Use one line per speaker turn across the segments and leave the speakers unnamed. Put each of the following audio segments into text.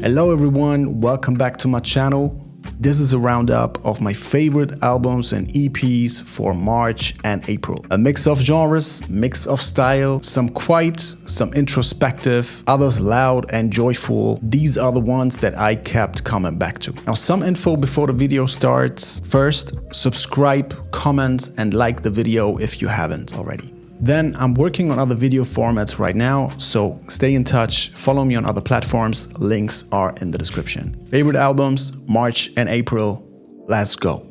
Hello everyone, welcome back to my channel. This is a roundup of my favorite albums and EPs for March and April. A mix of genres, mix of style, some quiet, some introspective, others loud and joyful. These are the ones that I kept coming back to. Now some info before the video starts. First, subscribe, comment and like the video if you haven't already. Then I'm working on other video formats right now, so stay in touch, follow me on other platforms, links are in the description. Favorite albums, March and April, let's go.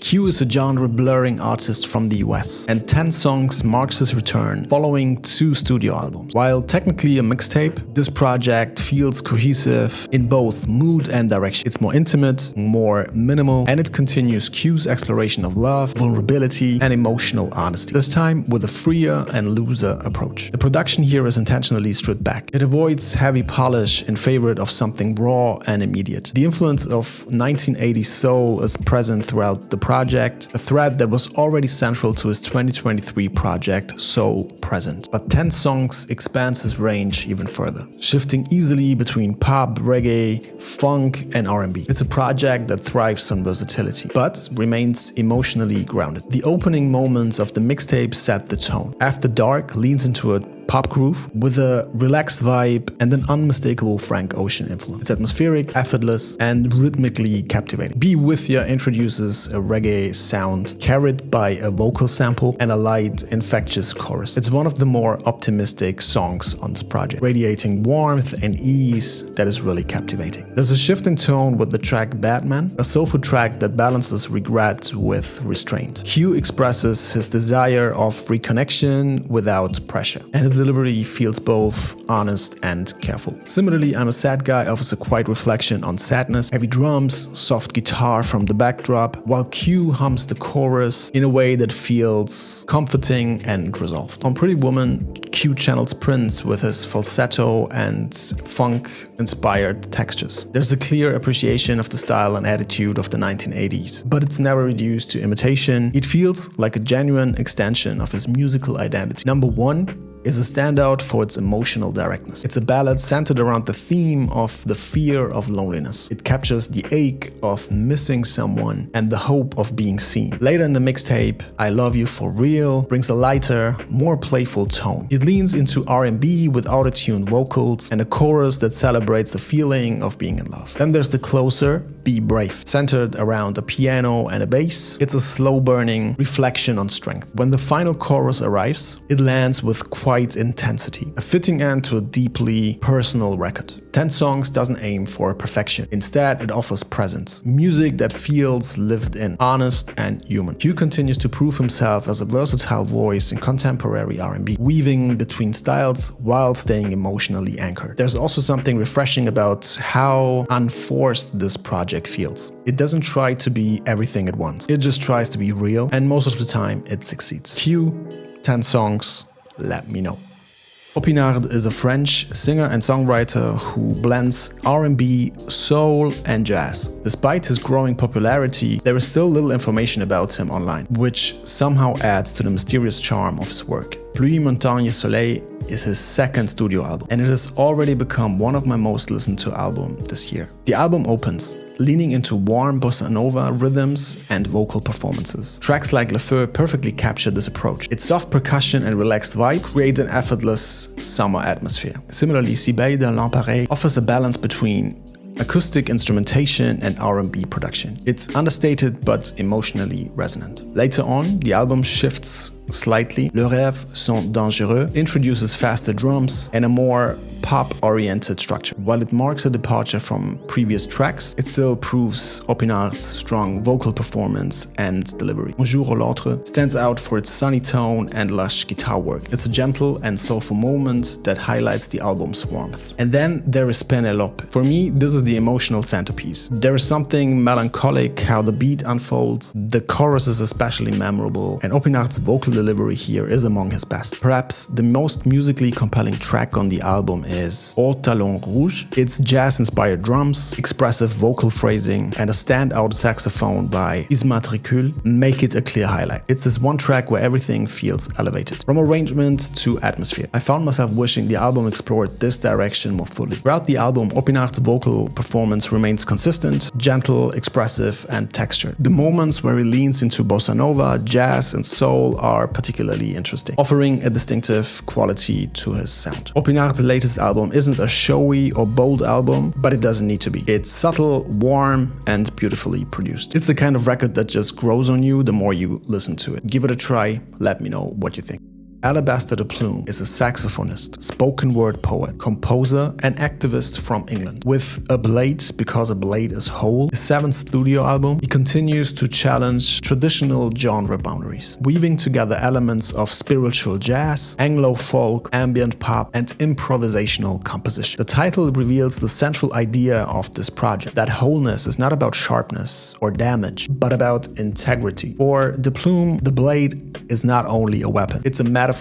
Q is a genre-blurring artist from the US, and 10 songs marks his return following 2 studio albums. While technically a mixtape, this project feels cohesive in both mood and direction. It's more intimate, more minimal, and it continues Q's exploration of love, vulnerability, and emotional honesty, this time with a freer and looser approach. The production here is intentionally stripped back. It avoids heavy polish in favor of something raw and immediate. The influence of 1980s soul is present throughout the project, a thread that was already central to his 2023 project, Soul, present. But 10 songs expands his range even further, shifting easily between pop, reggae, funk, and R&B. It's a project that thrives on versatility, but remains emotionally grounded. The opening moments of the mixtape set the tone. After Dark leans into a pop groove with a relaxed vibe and an unmistakable Frank Ocean influence. It's atmospheric, effortless, and rhythmically captivating. Be With Ya introduces a reggae sound carried by a vocal sample and a light, infectious chorus. It's one of the more optimistic songs on this project, radiating warmth and ease that is really captivating. There's a shift in tone with the track Batman, a soulful track that balances regret with restraint. Q expresses his desire of reconnection without pressure, and his delivery feels both honest and careful. Similarly, I'm a Sad Guy offers a quiet reflection on sadness, heavy drums, soft guitar from the backdrop, while Q hums the chorus in a way that feels comforting and resolved. On Pretty Woman, Q channels Prince with his falsetto and funk-inspired textures. There's a clear appreciation of the style and attitude of the 1980s, but it's never reduced to imitation. It feels like a genuine extension of his musical identity. Number 1 is a standout for its emotional directness. It's a ballad centered around the theme of the fear of loneliness. It captures the ache of missing someone and the hope of being seen. Later in the mixtape, I Love You For Real brings a lighter, more playful tone. It leans into R&B with auto-tuned vocals and a chorus that celebrates the feeling of being in love. Then there's the closer, Be Brave, centered around a piano and a bass. It's a slow-burning reflection on strength. When the final chorus arrives, it lands with quite intensity, a fitting end to a deeply personal record. 10 songs doesn't aim for perfection. Instead, it offers presence. Music that feels lived in, honest and human. Q continues to prove himself as a versatile voice in contemporary R&B, weaving between styles while staying emotionally anchored. There's also something refreshing about how unforced this project feels. It doesn't try to be everything at once. It just tries to be real, and most of the time it succeeds. Q, 10 songs, let me know. Aupinard is a French singer and songwriter who blends R&B, soul, and jazz. Despite his growing popularity, there is still little information about him online, which somehow adds to the mysterious charm of his work. Pluie, Montagnes, Soleil is his second studio album, and it has already become one of my most listened to albums this year. The album opens leaning into warm bossa nova rhythms and vocal performances. Tracks like Le Feu perfectly capture this approach. Its soft percussion and relaxed vibe create an effortless summer atmosphere. Similarly, Sibelle de Lamparet offers a balance between acoustic instrumentation and R&B production. It's understated but emotionally resonant. Later on, the album shifts slightly. Les rêves sont dangereux introduces faster drums and a more pop-oriented structure. While it marks a departure from previous tracks, it still proves Aupinard's strong vocal performance and delivery. Un jour ou l'autre stands out for its sunny tone and lush guitar work. It's a gentle and soulful moment that highlights the album's warmth. And then there is Penelope. For me, this is the emotional centerpiece. There is something melancholic how the beat unfolds, the chorus is especially memorable, and Aupinard's vocal delivery here is among his best. Perhaps the most musically compelling track on the album is Au Talon Rouge. Its jazz-inspired drums, expressive vocal phrasing, and a standout saxophone by Ismatricule make it a clear highlight. It's this one track where everything feels elevated, from arrangement to atmosphere. I found myself wishing the album explored this direction more fully. Throughout the album, Aupinard's vocal performance remains consistent, gentle, expressive, and textured. The moments where he leans into bossa nova, jazz, and soul are particularly interesting, offering a distinctive quality to his sound. Aupinard's latest album isn't a showy or bold album, but it doesn't need to be. It's subtle, warm, and beautifully produced. It's the kind of record that just grows on you the more you listen to it. Give it a try, let me know what you think. Alabaster DePlume is a saxophonist, spoken word poet, composer, and activist from England. With A Blade Because a Blade is Whole, his 7th studio album, he continues to challenge traditional genre boundaries, weaving together elements of spiritual jazz, Anglo-folk, ambient pop, and improvisational composition. The title reveals the central idea of this project, that wholeness is not about sharpness or damage, but about integrity. For DePlume, the blade is not only a weapon, it's a metaphor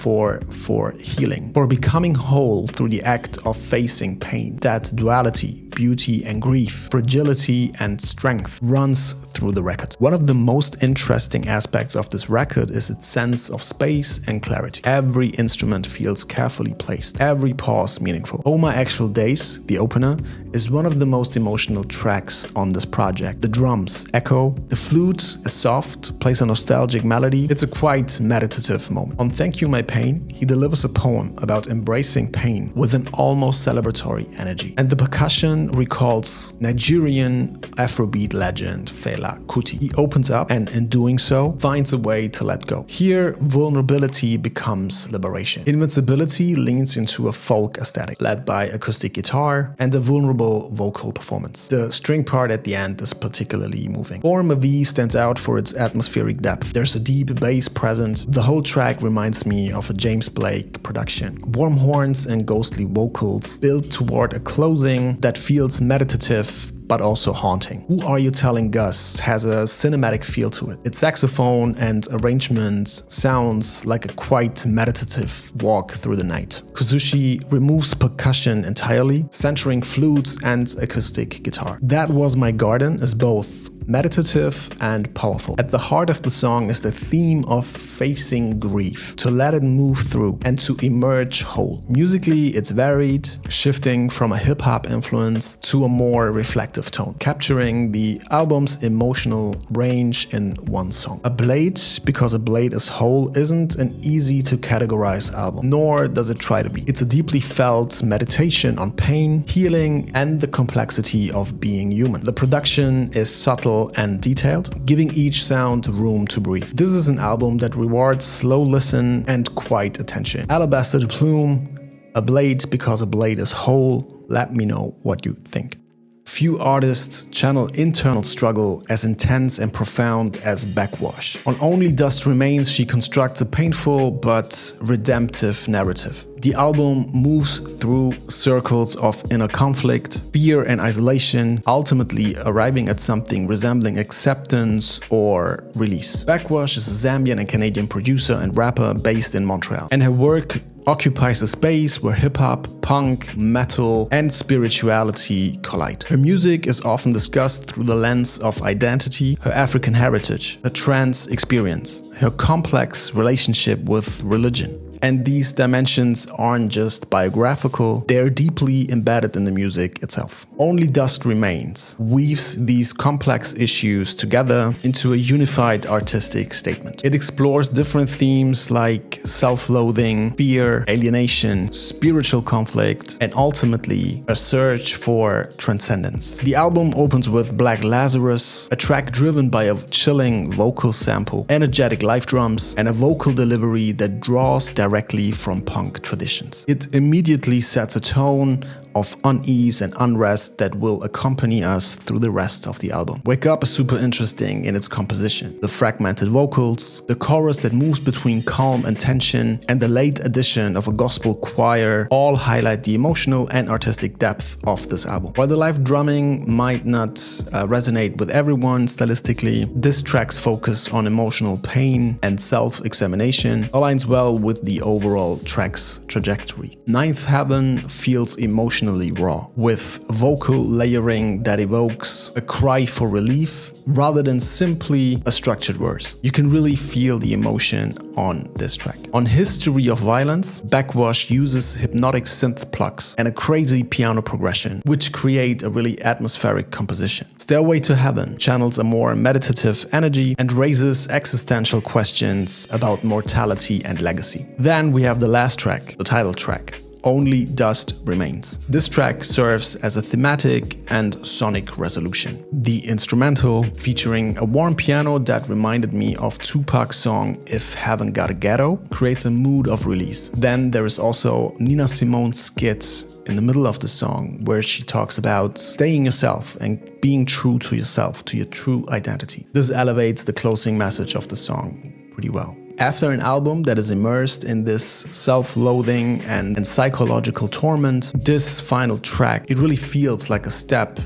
for healing, for becoming whole through the act of facing pain. That duality, beauty and grief, fragility and strength runs through the record. One of the most interesting aspects of this record is its sense of space and clarity. Every instrument feels carefully placed, every pause meaningful. Oh My Actual Days, the opener, is one of the most emotional tracks on this project. The drums echo, the flute is soft, plays a nostalgic melody. It's a quite meditative moment. On Thank You My Pain, he delivers a poem about embracing pain with an almost celebratory energy. And the percussion recalls Nigerian Afrobeat legend Fela Kuti. He opens up and in doing so, finds a way to let go. Here, vulnerability becomes liberation. Invincibility leans into a folk aesthetic, led by acoustic guitar and a vulnerable vocal performance. The string part at the end is particularly moving. Form V stands out for its atmospheric depth. There's a deep bass present. The whole track reminds me of a James Blake production. Warm horns and ghostly vocals build toward a closing that feels meditative but also haunting. Who Are You Telling Gus has a cinematic feel to it. Its saxophone and arrangements sounds like a quite meditative walk through the night. Kuzushi removes percussion entirely, centering flutes and acoustic guitar. That Was My Garden is both meditative and powerful. At the heart of the song is the theme of facing grief, to let it move through and to emerge whole. Musically, it's varied, shifting from a hip-hop influence to a more reflective tone, capturing the album's emotional range in one song. A Blade Because a Blade is Whole isn't an easy to categorize album, nor does it try to be. It's a deeply felt meditation on pain, healing, and the complexity of being human. The production is subtle and detailed, giving each sound room to breathe. This is an album that rewards slow listen and quiet attention. Alabaster DePlume, A Blade Because a Blade is Whole. Let me know what you think. Few artists channel internal struggle as intense and profound as Backxwash. On Only Dust Remains, she constructs a painful but redemptive narrative. The album moves through circles of inner conflict, fear and isolation, ultimately arriving at something resembling acceptance or release. Backxwash is a Zambian and Canadian producer and rapper based in Montreal, and her work occupies a space where hip-hop, punk, metal, and spirituality collide. Her music is often discussed through the lens of identity, her African heritage, her trans experience, her complex relationship with religion. And these dimensions aren't just biographical, they're deeply embedded in the music itself. Only Dust Remains weaves these complex issues together into a unified artistic statement. It explores different themes like self-loathing, fear, alienation, spiritual conflict, and ultimately a search for transcendence. The album opens with Black Lazarus, a track driven by a chilling vocal sample, energetic live drums, and a vocal delivery that draws directly from punk traditions. It immediately sets a tone, of unease and unrest that will accompany us through the rest of the album. Wake Up is super interesting in its composition. The fragmented vocals, the chorus that moves between calm and tension, and the late addition of a gospel choir all highlight the emotional and artistic depth of this album. While the live drumming might not resonate with everyone stylistically, this track's focus on emotional pain and self-examination aligns well with the overall track's trajectory. Ninth Heaven feels emotionally raw, with vocal layering that evokes a cry for relief rather than simply a structured verse. You can really feel the emotion on this track. On History of Violence, Backxwash uses hypnotic synth plugs and a crazy piano progression, which create a really atmospheric composition. Stairway to Heaven channels a more meditative energy and raises existential questions about mortality and legacy. Then we have the last track, the title track, Only Dust Remains. This track serves as a thematic and sonic resolution. The instrumental, featuring a warm piano that reminded me of Tupac's song If Heaven Got a Ghetto, creates a mood of release. Then there is also Nina Simone's skit in the middle of the song where she talks about staying yourself and being true to yourself, to your true identity. This elevates the closing message of the song pretty well. After an album that is immersed in this self-loathing and psychological torment, this final track, it really feels like a step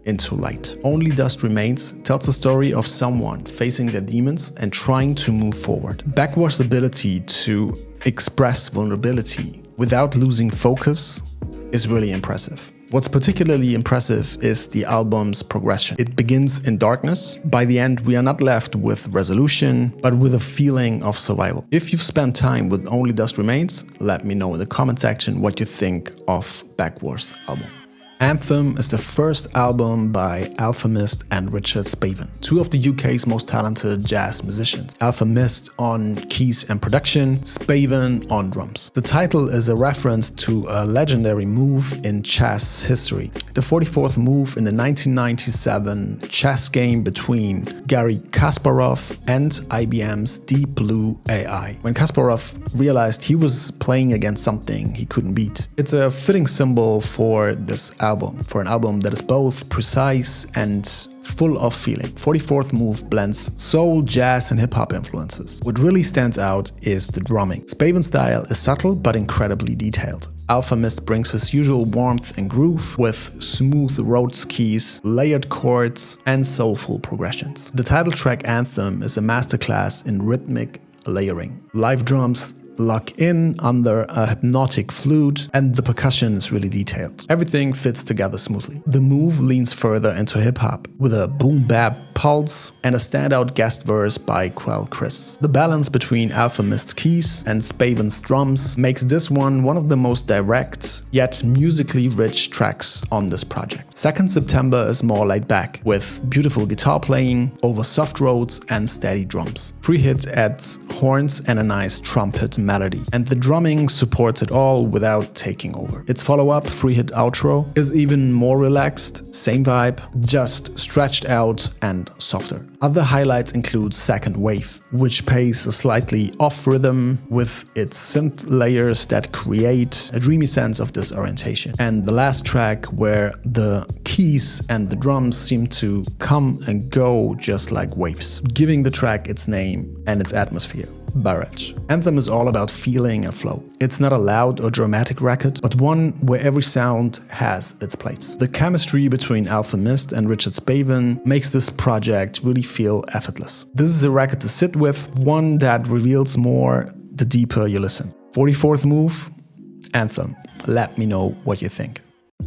into light. Only Dust Remains tells the story of someone facing their demons and trying to move forward. Backxwash's ability to express vulnerability without losing focus is really impressive. What's particularly impressive is the album's progression. It begins in darkness. By the end, we are not left with resolution, but with a feeling of survival. If you've spent time with Only Dust Remains, let me know in the comment section what you think of Backxwash's album. Anthem is the first album by Alchemist and Richard Spaven, two of the UK's most talented jazz musicians. Alchemist on keys and production, Spaven on drums. The title is a reference to a legendary move in chess history, the 44th move in the 1997 chess game between Garry Kasparov and IBM's DePlume AI, when Kasparov realized he was playing against something he couldn't beat. It's a fitting symbol for this album, for an album that is both precise and full of feeling. 44th move blends soul, jazz and hip-hop influences. What really stands out is the drumming. Spaven's style is subtle but incredibly detailed. Alchemist brings his usual warmth and groove with smooth Rhodes keys, layered chords and soulful progressions. The title track Anthem is a masterclass in rhythmic layering. Live drums lock in under a hypnotic flute and the percussion is really detailed. Everything fits together smoothly. The move leans further into hip-hop with a boom-bap pulse and a standout guest verse by Quell Chris. The balance between Alchemist's keys and Spaven's drums makes this one of the most direct yet musically rich tracks on this project. 2nd September is more laid back, with beautiful guitar playing over soft Rhodes and steady drums. Free Hit adds horns and a nice trumpet melody, and the drumming supports it all without taking over. Its follow-up, Free Hit Outro, is even more relaxed, same vibe, just stretched out and softer. Other highlights include Second Wave, which plays a slightly off rhythm with its synth layers that create a dreamy sense of disorientation. And the last track, where the keys and the drums seem to come and go just like waves, giving the track its name and its atmosphere. Barrage. Anthem is all about feeling and flow. It's not a loud or dramatic record, but one where every sound has its place. The chemistry between Alchemist and Richard Spaven makes this project really feel effortless. This is a record to sit with, one that reveals more the deeper you listen. 44th move, Anthem. Let me know what you think.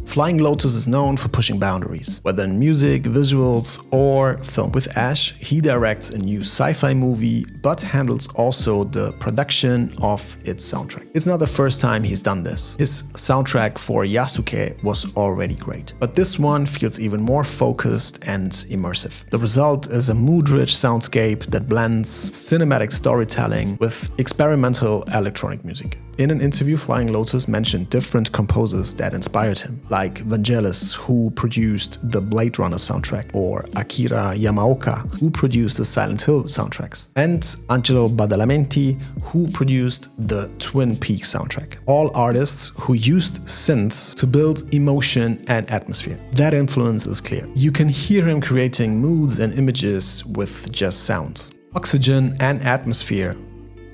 Flying Lotus is known for pushing boundaries, whether in music, visuals, or film. With Ash, he directs a new sci-fi movie, but handles also the production of its soundtrack. It's not the first time he's done this. His soundtrack for Yasuke was already great, but this one feels even more focused and immersive. The result is a mood-rich soundscape that blends cinematic storytelling with experimental electronic music. In an interview, Flying Lotus mentioned different composers that inspired him, like Vangelis, who produced the Blade Runner soundtrack, or Akira Yamaoka, who produced the Silent Hill soundtracks, and Angelo Badalamenti, who produced the Twin Peaks soundtrack. All artists who used synths to build emotion and atmosphere. That influence is clear. You can hear him creating moods and images with just sounds. Oxygen and Atmosphere,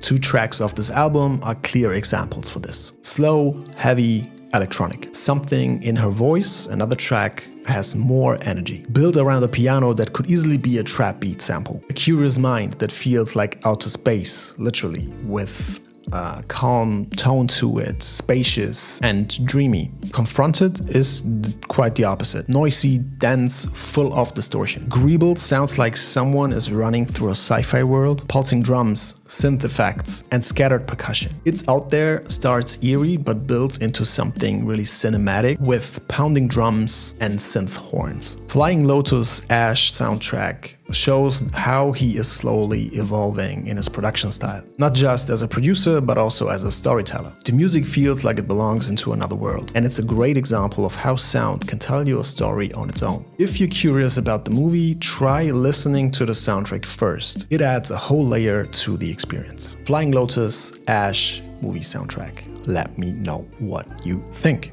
2 tracks of this album, are clear examples for this. Slow, heavy, electronic. Something in her voice, another track, has more energy. Built around a piano that could easily be a trap beat sample. A curious mind that feels like outer space, literally, with a calm tone to it, spacious and dreamy. Confronted is quite the opposite. Noisy, dense, full of distortion. Greeble sounds like someone is running through a sci-fi world. Pulsing drums, synth effects, and scattered percussion. It's out there, starts eerie, but builds into something really cinematic with pounding drums and synth horns. Flying Lotus Ash soundtrack shows how he is slowly evolving in his production style. Not just as a producer, but also as a storyteller. The music feels like it belongs into another world, and it's a great example of how sound can tell you a story on its own. If you're curious about the movie, try listening to the soundtrack first. It adds a whole layer to the experience. Flying Lotus Ash movie soundtrack. Let me know what you think.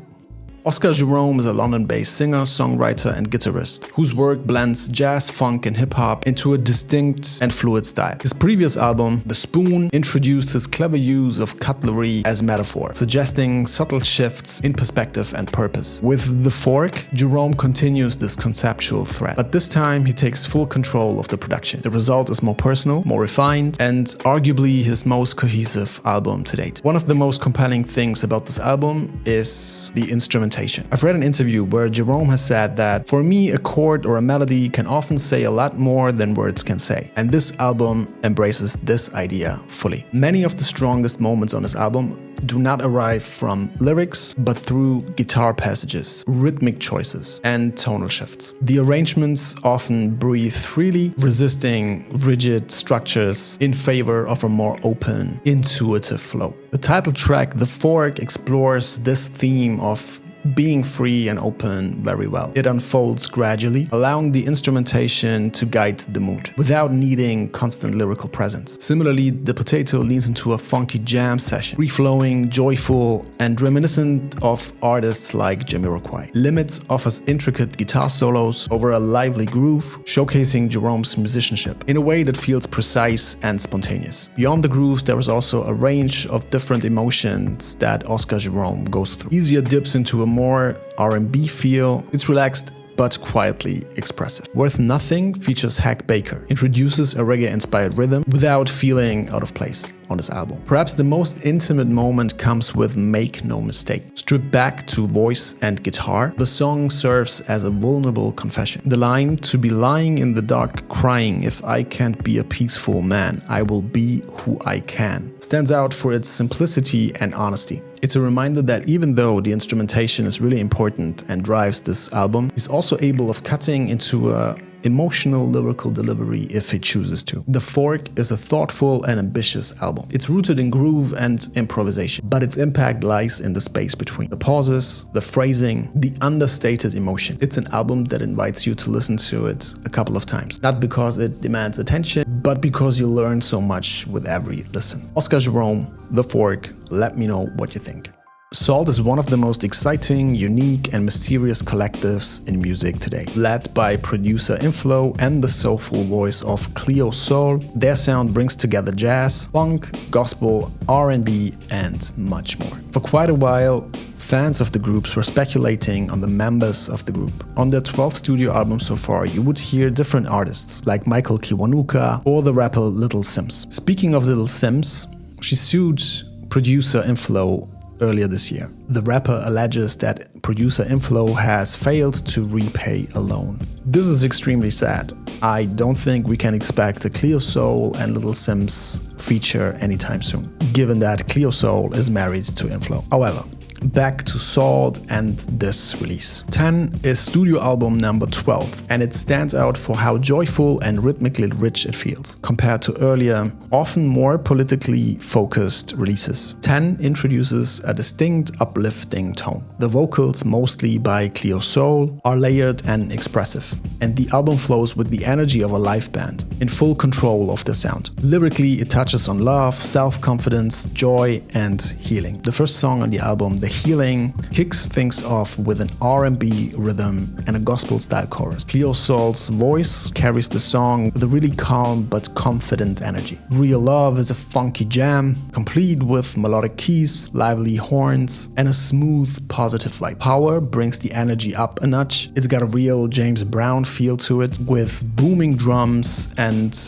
Oscar Jerome is a London-based singer, songwriter, and guitarist whose work blends jazz, funk, and hip-hop into a distinct and fluid style. His previous album, The Spoon, introduced his clever use of cutlery as metaphor, suggesting subtle shifts in perspective and purpose. With The Fork, Jerome continues this conceptual thread, but this time he takes full control of the production. The result is more personal, more refined, and arguably his most cohesive album to date. One of the most compelling things about this album is the instrumentation. I've read an interview where Jerome has said that, for me, a chord or a melody can often say a lot more than words can say. And this album embraces this idea fully. Many of the strongest moments on this album do not arrive from lyrics, but through guitar passages, rhythmic choices, and tonal shifts. The arrangements often breathe freely, resisting rigid structures in favor of a more open, intuitive flow. The title track, The Fork, explores this theme of being free and open very well. It unfolds gradually, allowing the instrumentation to guide the mood, without needing constant lyrical presence. Similarly, The Potato leans into a funky jam session, free-flowing, joyful, and reminiscent of artists like Jamiroquai. Limits offers intricate guitar solos over a lively groove, showcasing Jerome's musicianship in a way that feels precise and spontaneous. Beyond the grooves, there is also a range of different emotions that Oscar Jerome goes through. Easier dips into a more R&B feel. It's relaxed but quietly expressive. Worth Nothing features Hack Baker, introduces a reggae-inspired rhythm without feeling out of place on this album. Perhaps the most intimate moment comes with Make No Mistake. Stripped back to voice and guitar, the song serves as a vulnerable confession. The line, "To be lying in the dark crying, if I can't be a peaceful man, I will be who I can," stands out for its simplicity and honesty. It's a reminder that even though the instrumentation is really important and drives this album, he's also able of cutting into a emotional lyrical delivery if he chooses to. The Fork is a thoughtful and ambitious album. It's rooted in groove and improvisation, but its impact lies in the space between. The pauses, the phrasing, the understated emotion. It's an album that invites you to listen to it a couple of times. Not because it demands attention, but because you learn so much with every listen. Oscar Jerome, The Fork, let me know what you think. Sault is one of the most exciting, unique, and mysterious collectives in music today. Led by producer Inflow and the soulful voice of Cleo Soul, their sound brings together jazz, funk, gospel, R&B, and much more. For quite a while, fans of the groups were speculating on the members of the group. On their 12th studio albums so far, you would hear different artists, like Michael Kiwanuka or the rapper Little Simz. Speaking of Little Simz, she sued producer Inflow earlier this year. The rapper alleges that producer Inflow has failed to repay a loan. This is extremely sad. I don't think we can expect a Cleo Soul and Little Simz feature anytime soon, given that Cleo Soul is married to Inflow. However, back to Sault and this release. 10 is studio album number 12, and it stands out for how joyful and rhythmically rich it feels, compared to earlier, often more politically focused releases. 10 introduces a distinct uplifting tone. The vocals, mostly by Clourful, are layered and expressive, and the album flows with the energy of a live band, in full control of the sound. Lyrically, it touches on love, self-confidence, joy, and healing. The first song on the album, The Healing, kicks things off with an R&B rhythm and a gospel-style chorus. Clourful's voice carries the song with a really calm but confident energy. Real Love is a funky jam, complete with melodic keys, lively horns, and a smooth, positive vibe. Power brings the energy up a notch. It's got a real James Brown feel to it, with booming drums and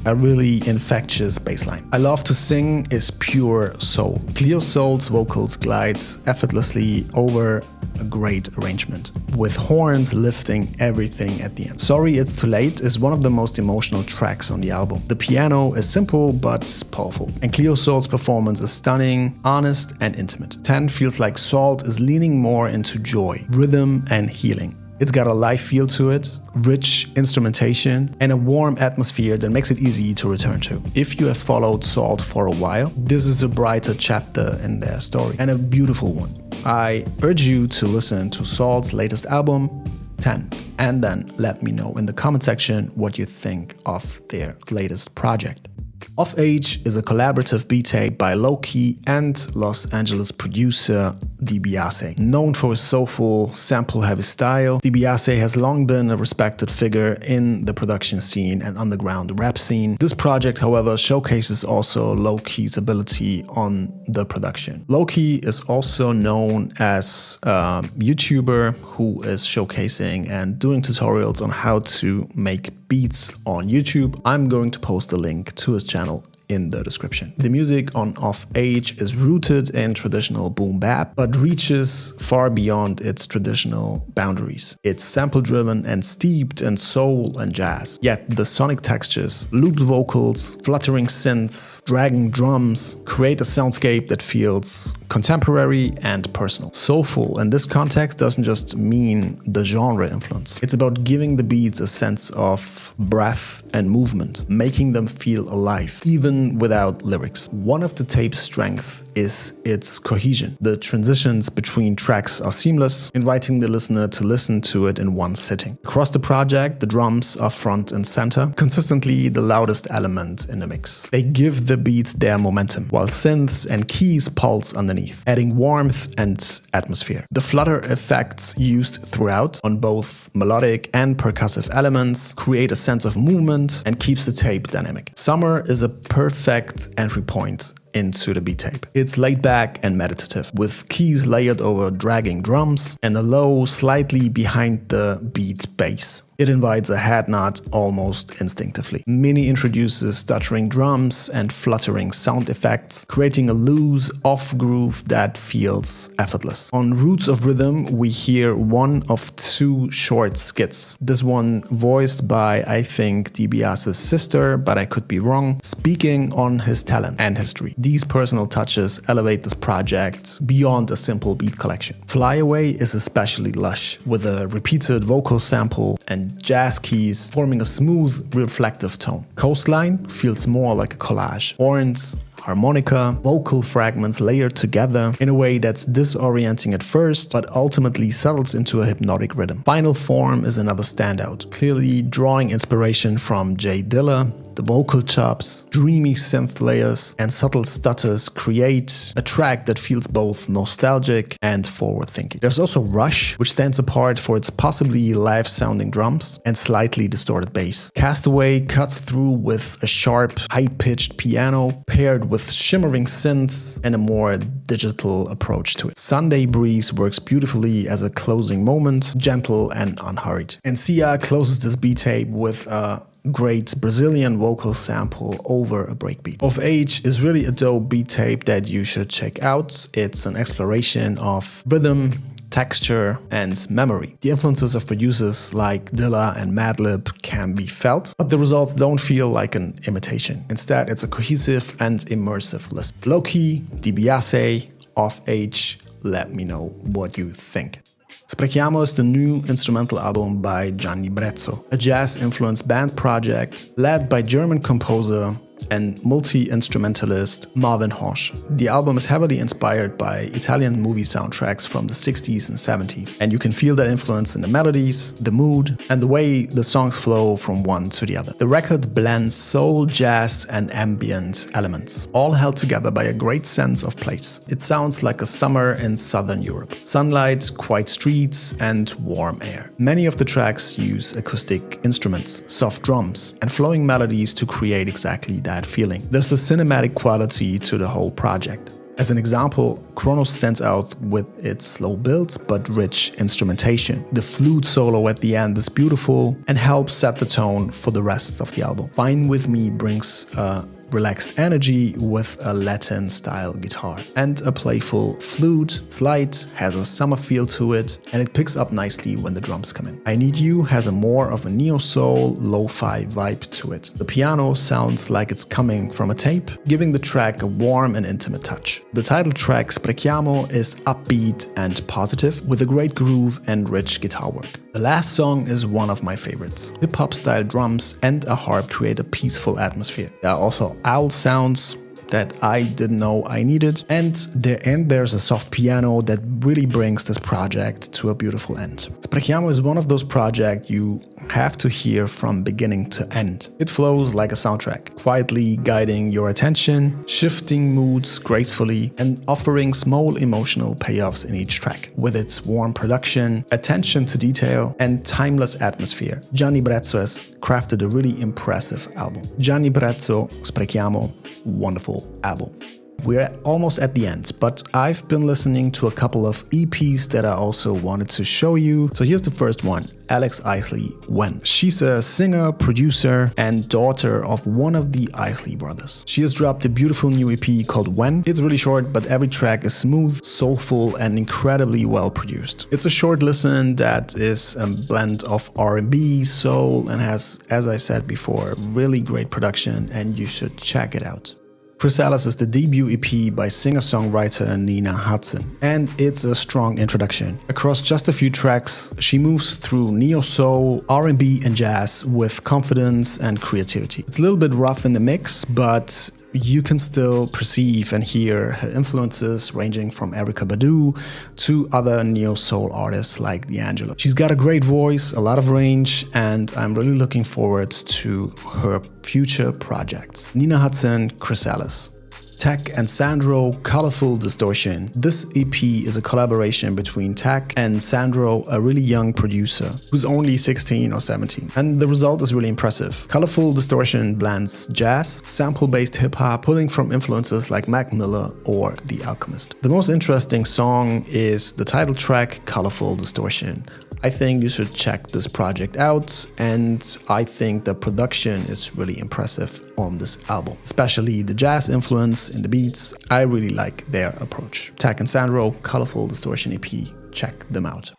a really infectious bass line. I Love to Sing is pure soul. Clourful's vocals glide effortlessly over a great arrangement, with horns lifting everything at the end. Sorry It's Too Late is one of the most emotional tracks on the album. The piano is simple but powerful, and Clourful's performance is stunning, honest, and intimate. 10 feels like Sault is leaning more into joy, rhythm, and healing. It's got a live feel to it, rich instrumentation, and a warm atmosphere that makes it easy to return to. If you have followed Sault for a while, this is a brighter chapter in their story, and a beautiful one. I urge you to listen to Sault's latest album, 10, and then let me know in the comment section what you think of their latest project. Off Age is a collaborative beat tape by Loki and Los Angeles producer Dibia. Known for his soulful, sample-heavy style, Dibia has long been a respected figure in the production scene and underground rap scene. This project, however, showcases also Loki's ability on the production. Loki is also known as a YouTuber who is showcasing and doing tutorials on how to make beats on YouTube. I'm going to post a link to his channel in the description. The music on Off Age is rooted in traditional boom bap, but reaches far beyond its traditional boundaries. It's sample-driven and steeped in soul and jazz. Yet the sonic textures, looped vocals, fluttering synths, dragging drums create a soundscape that feels contemporary and personal. Soulful in this context doesn't just mean the genre influence. It's about giving the beats a sense of breath and movement, making them feel alive, even without lyrics. One of the tape's strengths is its cohesion. The transitions between tracks are seamless, inviting the listener to listen to it in one sitting. Across the project, the drums are front and center, consistently the loudest element in the mix. They give the beats their momentum, while synths and keys pulse underneath, adding warmth and atmosphere. The flutter effects used throughout on both melodic and percussive elements create a sense of movement and keeps the tape dynamic. Summer is a perfect entry point into the beat tape. It's laid back and meditative, with keys layered over dragging drums and a low, slightly behind the beat bass. It invites a head nod almost instinctively. Mini introduces stuttering drums and fluttering sound effects, creating a loose, off groove that feels effortless. On Roots of Rhythm, we hear one of two short skits. This one voiced by, I think, Dibia's sister, but I could be wrong, speaking on his talent and history. These personal touches elevate this project beyond a simple beat collection. Fly Away is especially lush, with a repeated vocal sample and jazz keys forming a smooth, reflective tone. Coastline feels more like a collage. Horns, harmonica, vocal fragments layered together in a way that's disorienting at first, but ultimately settles into a hypnotic rhythm. Final Form is another standout, clearly drawing inspiration from J Dilla. The vocal chops, dreamy synth layers, and subtle stutters create a track that feels both nostalgic and forward-thinking. There's also Rush, which stands apart for its possibly live-sounding drums and slightly distorted bass. Castaway cuts through with a sharp, high-pitched piano paired with shimmering synths and a more digital approach to it. Sunday Breeze works beautifully as a closing moment, gentle and unhurried. And Sia closes this beat tape with a great Brazilian vocal sample over a breakbeat. Off Age is really a dope beat tape that you should check out. It's an exploration of rhythm, texture, and memory. The influences of producers like Dilla and Madlib can be felt, but the results don't feel like an imitation. Instead, it's a cohesive and immersive list. Loki, Dibia, Off Age, let me know what you think. Sprechiamo is the new instrumental album by Gianni Brezzo, a jazz-influenced band project led by German composer and multi-instrumentalist Marvin Horsch. The album is heavily inspired by Italian movie soundtracks from the 60s and 70s, and you can feel that influence in the melodies, the mood, and the way the songs flow from one to the other. The record blends soul, jazz, and ambient elements, all held together by a great sense of place. It sounds like a summer in southern Europe. Sunlight, quiet streets, and warm air. Many of the tracks use acoustic instruments, soft drums, and flowing melodies to create exactly that feeling. There's a cinematic quality to the whole project. As an example, Kronos stands out with its slow build but rich instrumentation. The flute solo at the end is beautiful and helps set the tone for the rest of the album. Fine With Me brings a relaxed energy with a Latin-style guitar and a playful flute. It's light, has a summer feel to it, and it picks up nicely when the drums come in. I Need You has a more of a neo-soul, lo-fi vibe to it. The piano sounds like it's coming from a tape, giving the track a warm and intimate touch. The title track, Sprechiamo, is upbeat and positive, with a great groove and rich guitar work. The last song is one of my favorites. Hip-hop style drums and a harp create a peaceful atmosphere. There are also owl sounds that I didn't know I needed, and there's a soft piano that really brings this project to a beautiful end. Sprechiamo is one of those projects you have to hear from beginning to end. It flows like a soundtrack, quietly guiding your attention, shifting moods gracefully, and offering small emotional payoffs in each track. With its warm production, attention to detail, and timeless atmosphere, Gianni Brezzo has crafted a really impressive album. Gianni Brezzo, Sprechiamo, wonderful album. We're almost at the end, but I've been listening to a couple of EPs that I also wanted to show you. So here's the first one, Alex Isley, When. She's a singer, producer, and daughter of one of the Isley brothers. She has dropped a beautiful new EP called When. It's really short, but every track is smooth, soulful, and incredibly well produced. It's a short listen that is a blend of R&B, soul, and has, as I said before, really great production, and you should check it out. Chrysalis is the debut EP by singer-songwriter Nina Hudson, and it's a strong introduction. Across just a few tracks, she moves through neo-soul, R&B and jazz with confidence and creativity. It's a little bit rough in the mix, but you can still perceive and hear her influences ranging from Erykah Badu to other neo-soul artists like D'Angelo. She's got a great voice, a lot of range, and I'm really looking forward to her future projects. Nina Hudson, Chrysalis. Tech and Sandro, Colourful, Distortion. This EP is a collaboration between Tech and Sandro, a really young producer who's only 16 or 17. And the result is really impressive. Colourful Distortion blends jazz, sample-based hip-hop, pulling from influences like Mac Miller or The Alchemist. The most interesting song is the title track, Colourful Distortion. I think you should check this project out, and I think the production is really impressive on this album. Especially the jazz influence in the beats, I really like their approach. Tech and Sandro, Colourful Distortion EP, check them out.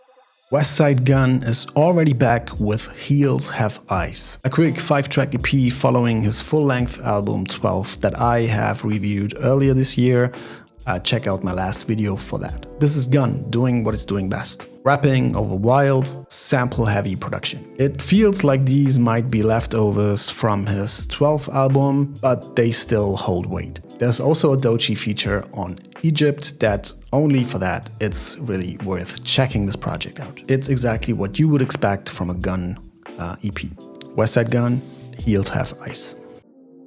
Westside Gunn is already back with Heels Have Eyes, a quick 5-track EP following his full-length album 12 that I have reviewed earlier this year. Check out my last video for that. This is Gunn doing what it's doing best. Rapping over wild, sample-heavy production. It feels like these might be leftovers from his 12th album, but they still hold weight. There's also a Doechii feature on Egypt that only for that it's really worth checking this project out. It's exactly what you would expect from a Gunn EP. Westside Gunn, Heels Have Eyes.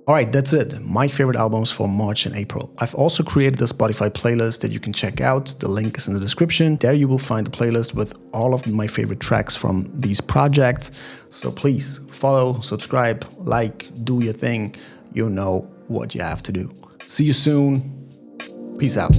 Alright, that's it. My favorite albums for March and April. I've also created a Spotify playlist that you can check out. The link is in the description. There you will find the playlist with all of my favorite tracks from these projects. So please follow, subscribe, like, do your thing. You know what you have to do. See you soon. Peace out.